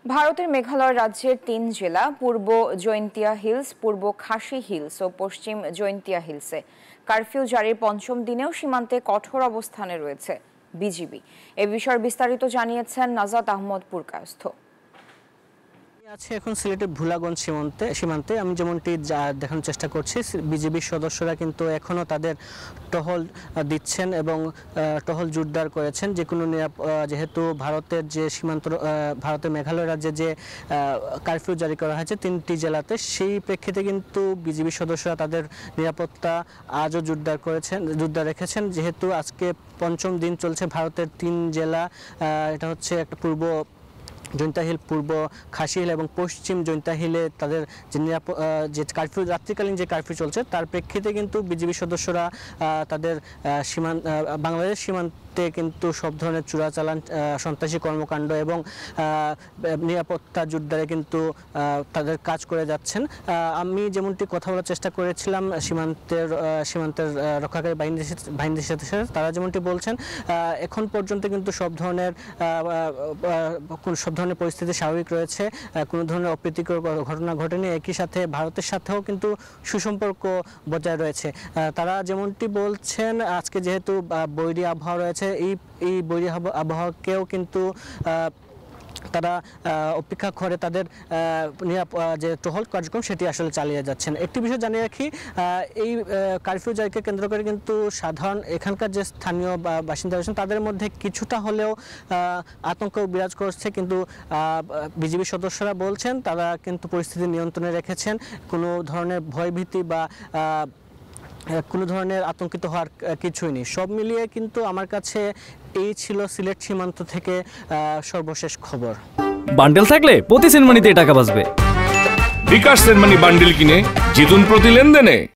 ভারতের মেঘালয় রাজ্যের ৩ জেলা পূর্ব জৈন্তিয়া হিলস, পূর্ব খাসি হিলস ও পশ্চিম জৈন্তিয়া হিলসে কারফিউ জারির পঞ্চম দিনেও সীমান্তে কঠোর অবস্থানে রয়েছে বিজিবি। এ বিষয়ে বিস্তারিত জানিয়েছেন নাজাত আহমদ পুরকায়স্থ। আছে এখন সিলেটের ভুলাগঞ্জ সীমান্তে আমি যেমনটি দেখানোর চেষ্টা করছি, বিজিবির সদস্যরা কিন্তু এখনও তাদের টহল দিচ্ছেন এবং টহল জোরদার করেছেন। যে কোনো যেহেতু ভারতের যে সীমান্ত, ভারতের মেঘালয় রাজ্যে যে কারফিউ জারি করা হয়েছে 3টি জেলাতে, সেই প্রেক্ষিতে কিন্তু বিজিবির সদস্যরা তাদের নিরাপত্তা আজও জোরদার রেখেছেন। যেহেতু আজকে পঞ্চম দিন চলছে ভারতের 3 জেলা, এটা হচ্ছে একটা পূর্ব জৈন্তিয়া হিল, পূর্ব খাসি হিল এবং পশ্চিম জৈন্তিয়া হিলে তাদের যে কারফিউ, রাত্রিকালীন যে কারফিউ চলছে তার প্রেক্ষিতে কিন্তু বিজিবি সদস্যরা তাদের বাংলাদেশ সীমান্তে কিন্তু সব ধরনের চোরাচালান, সন্ত্রাসী কর্মকাণ্ড এবং নিরাপত্তা জোরদারে কিন্তু তাদের কাজ করে যাচ্ছেন। আমি যেমনটি কথা বলার চেষ্টা করেছিলাম সীমান্তের রক্ষাকারী বাহিনীর সাথে, তারা যেমনটি বলছেন এখন পর্যন্ত কিন্তু সব ধরনের পরিস্থিতি স্বাভাবিক রয়েছে, কোনো ধরনের অপ্রীতিকর ঘটনা ঘটেনি। একই সাথে ভারতের সাথেও কিন্তু সুসম্পর্ক বজায় রয়েছে। তারা যেমনটি বলছেন আজকে যেহেতু বৈরী আবহাওয়া রয়েছে, এই বৈরী আবহাওয়াকেও কিন্তু তারা অপেক্ষা করে তাদের যে টহল কার্যক্রম সেটি আসলে চালিয়ে যাচ্ছেন। একটি বিষয় জানিয়ে রাখি, এই কারফিউ জারিকে কেন্দ্র করে কিন্তু সাধারণ এখানকার যে স্থানীয় বাসিন্দা রয়েছেন তাদের মধ্যে কিছুটা হলেও আতঙ্ক বিরাজ করছে, কিন্তু বিজিবি সদস্যরা বলছেন তারা কিন্তু পরিস্থিতি নিয়ন্ত্রণে রেখেছেন। কোনো ধরনের ভয়ভীতি বা কোনো ধরনের আতঙ্কিত হওয়ার কিছুই নেই। সব মিলিয়ে কিন্তু আমার কাছে এই ছিল সিলেট সীমান্ত থেকে সর্বশেষ খবর। বান্ডেল থাকলে প্রতি সেনমানিতে টাকা বাঁচবে। বিকাশ সেনমানি বান্ডেল কিনে জিতুন প্রতি লেনদেনে।